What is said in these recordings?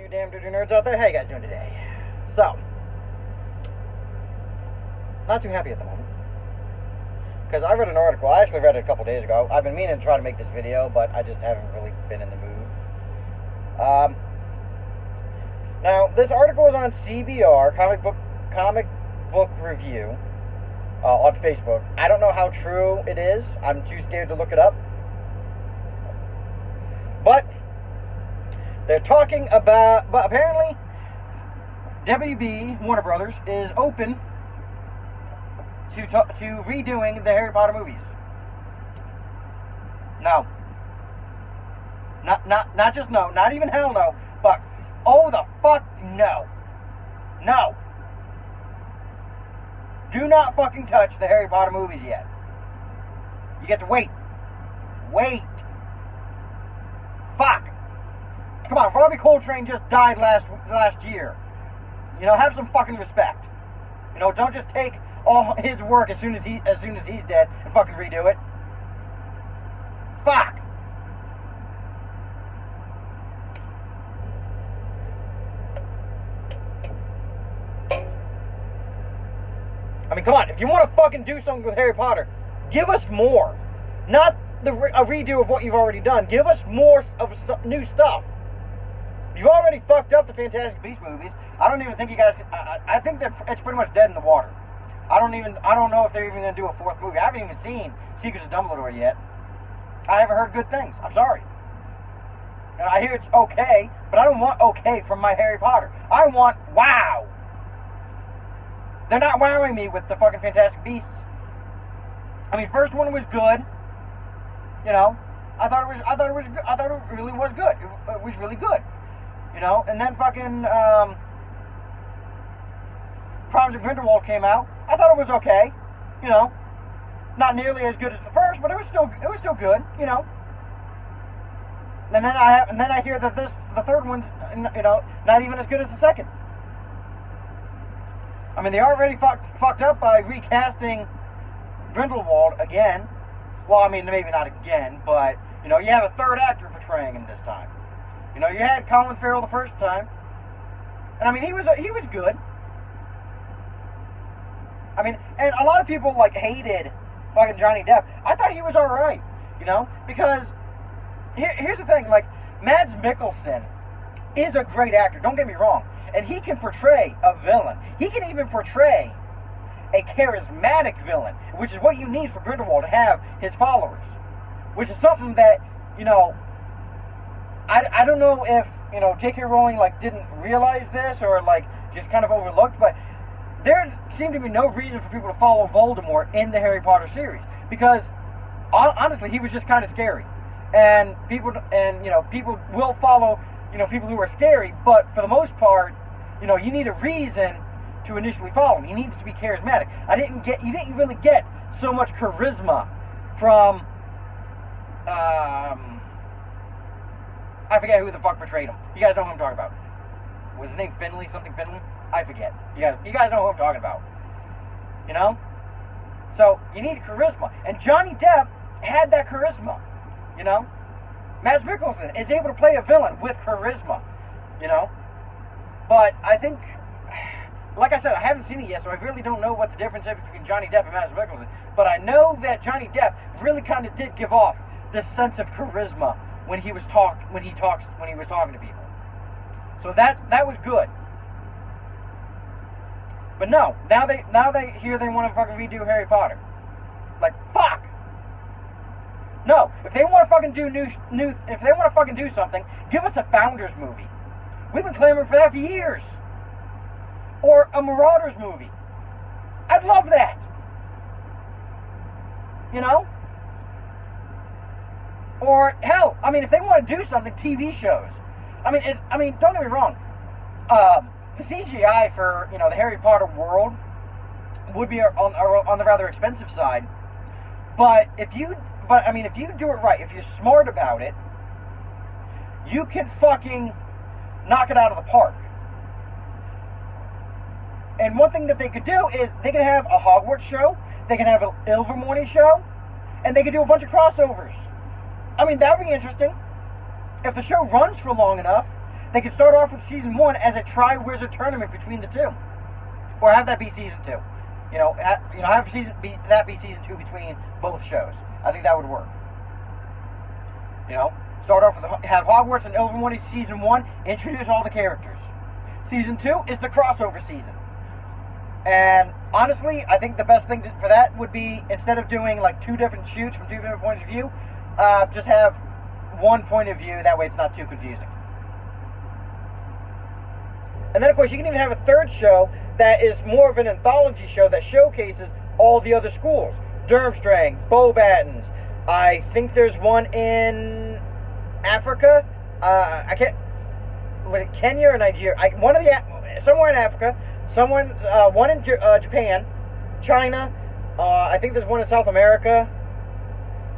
you damn dirty nerds out there. How you guys doing today? So, not too happy at the moment. Because I read an article. I actually read it a couple days ago. I've been meaning to try to make this video, but I just haven't really been in the mood. Now, this article is on CBR, Comic Book Review, on Facebook. I don't know how true it is. I'm too scared to look it up. But they're talking about, but apparently WB, Warner Brothers, is open to redoing the Harry Potter movies. No. Not just no, not even hell no, but oh the fuck no. No. Do not fucking touch the Harry Potter movies yet. You get to wait. Wait. Fuck. Come on, Robbie Coltrane just died last year. You know, have some fucking respect. You know, don't just take all his work as soon as he's dead and fucking redo it. Fuck. I mean, come on. If you want to fucking do something with Harry Potter, give us more. Not a redo of what you've already done. Give us more of new stuff. You've already fucked up the Fantastic Beasts movies. I don't even think you guys. I think that it's pretty much dead in the water. I don't know if they're even going to do a fourth movie. I haven't even seen Secrets of Dumbledore yet. I haven't heard good things. I'm sorry. And I hear it's okay, but I don't want okay from my Harry Potter. I want wow. They're not wowing me with the fucking Fantastic Beasts. I mean, first one was good. You know, I thought it really was good. It was really good. You know, and then fucking Crimes of Grindelwald came out. I thought it was okay. You know, not nearly as good as the first, but it was still good. You know. And then I hear that the third one's, you know, not even as good as the second. I mean, they already fucked up by recasting Grindelwald again. Well, I mean, maybe not again, but, you know, you have a third actor portraying him this time. You know, you had Colin Farrell the first time. And, I mean, he was good. I mean, and a lot of people, like, hated fucking Johnny Depp. I thought he was alright, you know? Because, here's the thing, like, Mads Mikkelsen is a great actor, don't get me wrong. And he can portray a villain. He can even portray a charismatic villain, which is what you need for Grindelwald to have his followers. Which is something that, you know, I don't know if, you know, J.K. Rowling, like, didn't realize this or, like, just kind of overlooked, but there seemed to be no reason for people to follow Voldemort in the Harry Potter series. Because, honestly, he was just kind of scary. And people will follow, you know, people who are scary, but for the most part, you know, you need a reason to initially follow him. He needs to be charismatic. You didn't really get so much charisma from, I forget who the fuck portrayed him. You guys know who I'm talking about. Was his name Finley? Something Finley? I forget. You guys know who I'm talking about. You know? So, you need charisma. And Johnny Depp had that charisma. You know? Mads Mikkelsen is able to play a villain with charisma, you know? But I think, like I said, I haven't seen it yet, so I really don't know what the difference is between Johnny Depp and Mads Mikkelsen. But I know that Johnny Depp really kind of did give off this sense of charisma when he was talking to people. So that was good. But no, now they want to fucking redo Harry Potter. Like, fuck. No, if they want to fucking do if they want to fucking do something, give us a Founders movie. We've been clamoring for that for years. Or a Marauders movie. I'd love that. You know? Or hell, I mean, if they want to do something, TV shows. I mean, don't get me wrong. The CGI for, you know, the Harry Potter world would be on the rather expensive side. But if you do it right, if you're smart about it, you can fucking knock it out of the park. And one thing that they could do is they could have a Hogwarts show, they can have an Ilvermorny show, and they could do a bunch of crossovers. I mean, that would be interesting. If the show runs for long enough, They could start off with season 1 as a Tri-Wizard tournament between the two, or have that be season 2. Have that be season 2 between both shows. I think that would work. Start off with have Hogwarts and Ilvermorny season 1. Introduce all the characters. Season 2 is the crossover season. And honestly, I think the best thing for that would be, instead of doing like 2 different shoots from 2 different points of view, just have 1 point of view. That way it's not too confusing. And then, of course, you can even have a third show that is more of an anthology show that showcases all the other schools. Durmstrang, Beauxbatons. I think there's one in Africa. I can't... Was it Kenya or Nigeria? Somewhere in Africa. One in Japan. China. I think there's one in South America.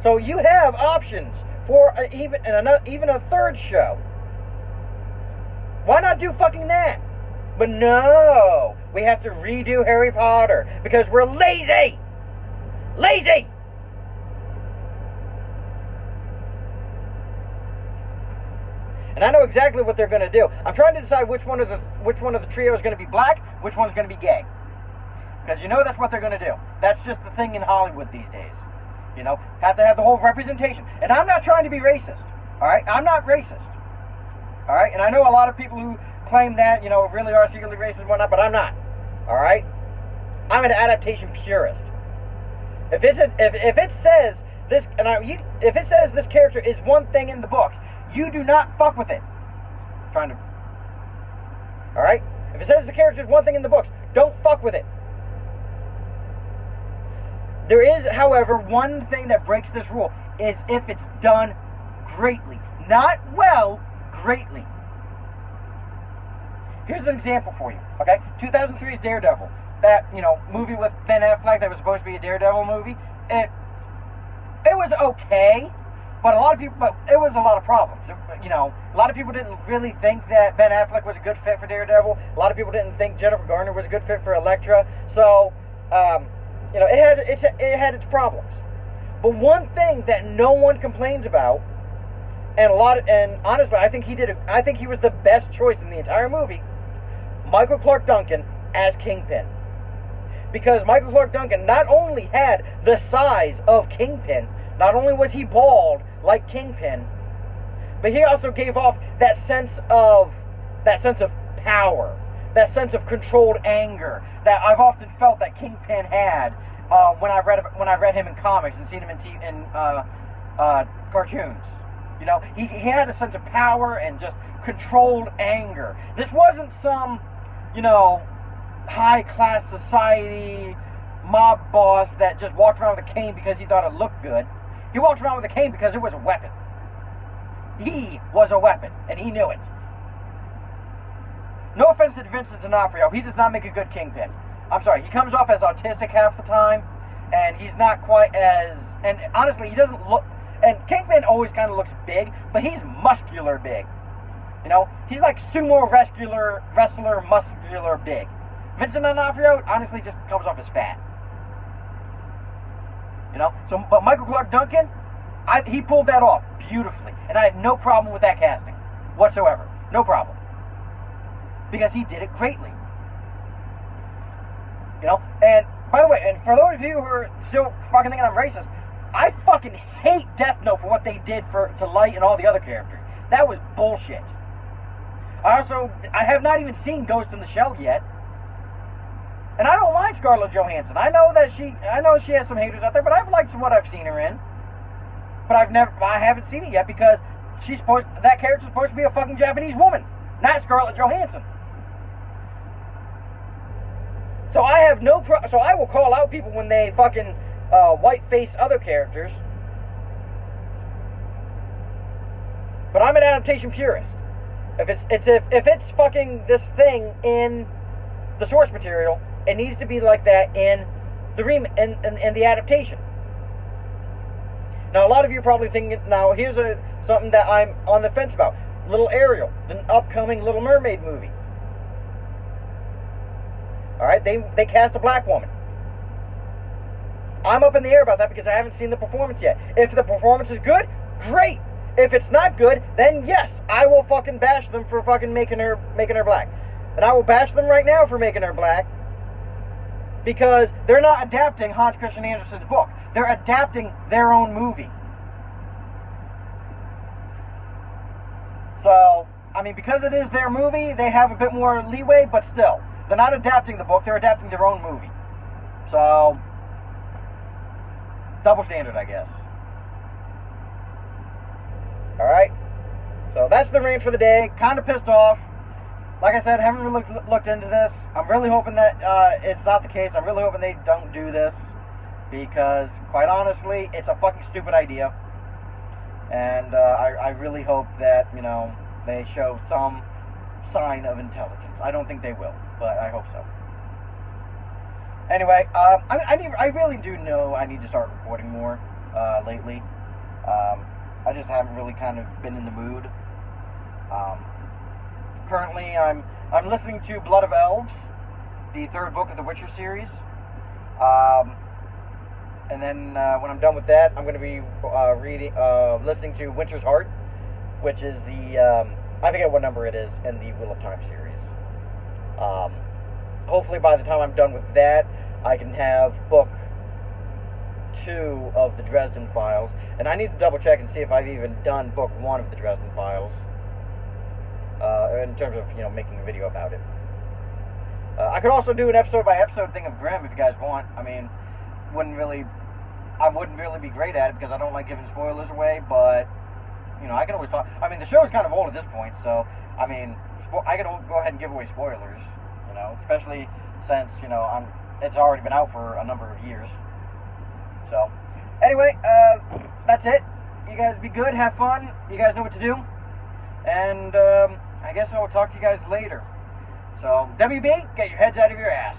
So you have options for even a third show. Why not do fucking that? But no, we have to redo Harry Potter because we're lazy. Lazy. And I know exactly what they're going to do. I'm trying to decide which one of the trio is going to be black, which one's going to be gay. Because that's what they're going to do. That's just the thing in Hollywood these days. Have to have the whole representation. And I'm not trying to be racist. All right? I'm not racist. All right? And I know a lot of people who claim that, really are secretly racist and whatnot, but I'm not. All right? I'm an adaptation purist. If it says this, if it says this character is one thing in the books, you do not fuck with it. All right? If it says the character is one thing in the books, don't fuck with it. There is, however, one thing that breaks this rule, is if it's done greatly. Not well, greatly. Here's an example for you, okay? 2003's Daredevil. That, movie with Ben Affleck that was supposed to be a Daredevil movie. It was okay, but it was a lot of problems. A lot of people didn't really think that Ben Affleck was a good fit for Daredevil. A lot of people didn't think Jennifer Garner was a good fit for Elektra. So, it had its problems. But one thing that no one complains about, and honestly, I think he was the best choice in the entire movie, Michael Clarke Duncan as Kingpin. Because Michael Clarke Duncan not only had the size of Kingpin, not only was he bald like Kingpin, but he also gave off that sense of power, that sense of controlled anger that I've often felt that Kingpin had when I read him in comics and seen him in cartoons. He had a sense of power and just controlled anger. This wasn't some, high-class society mob boss that just walked around with a cane because he thought it looked good. He walked around with a cane because it was a weapon. He was a weapon, and he knew it. No offense to Vincent D'Onofrio, he does not make a good Kingpin. I'm sorry, he comes off as autistic half the time, and he's not quite as... And honestly, he doesn't look... And Kingpin always kind of looks big, but he's muscular big. He's like sumo wrestler muscular big. Vincent D'Onofrio, honestly, just comes off as fat. But Michael Clarke Duncan, he pulled that off beautifully. And I have no problem with that casting whatsoever. No problem. Because he did it greatly. And by the way, and for those of you who are still fucking thinking I'm racist, I fucking hate Death Note for what they did to Light and all the other characters. That was bullshit. I have not even seen Ghost in the Shell yet. And I don't mind Scarlett Johansson. I know she has some haters out there, but I've liked what I've seen her in. But I haven't seen it yet because that character's supposed to be a fucking Japanese woman, not Scarlett Johansson. So I have so I will call out people when they fucking white-face other characters. But I'm an adaptation purist. If it's fucking this thing in the source material, it needs to be like that in the in the adaptation. Now, a lot of you are probably thinking, now here's something that I'm on the fence about. Little Ariel, the upcoming Little Mermaid movie. Alright, they cast a black woman. I'm up in the air about that because I haven't seen the performance yet. If the performance is good, great. If it's not good, then yes, I will fucking bash them for fucking making her black. And I will bash them right now for making her black, because they're not adapting Hans Christian Andersen's book. They're adapting their own movie. So, I mean, because it is their movie, they have a bit more leeway, but still, they're not adapting the book, they're adapting their own movie. So, double standard, I guess. Alright, so that's the rant for the day. Kind of pissed off. Like I said, haven't really looked into this. I'm really hoping that it's not the case. I'm really hoping they don't do this, because, quite honestly, it's a fucking stupid idea. And I really hope that, you know, they show some sign of intelligence. I don't think they will, but I hope so. Anyway, I really do know I need to start recording more lately. I just haven't really kind of been in the mood. Currently, I'm listening to Blood of Elves, the third book of the Witcher series. And then when I'm done with that, I'm going to be listening to Winter's Heart, which is the, I forget what number it is in the Wheel of Time series. Hopefully by the time I'm done with that, I can have book 2 of the Dresden Files. And I need to double check and see if I've even done book 1 of the Dresden Files, in terms of, you know, making a video about it. I could also do an episode by episode thing of Grimm if you guys want. I mean, I wouldn't really be great at it because I don't like giving spoilers away, but, you know, I can always talk. I mean, the show is kind of old at this point, so, I mean, I can go ahead and give away spoilers, you know, especially since, you know, it's already been out for a number of years. So, anyway, that's it. You guys be good, have fun, you guys know what to do, and, I guess I will talk to you guys later. So, WB, get your heads out of your ass.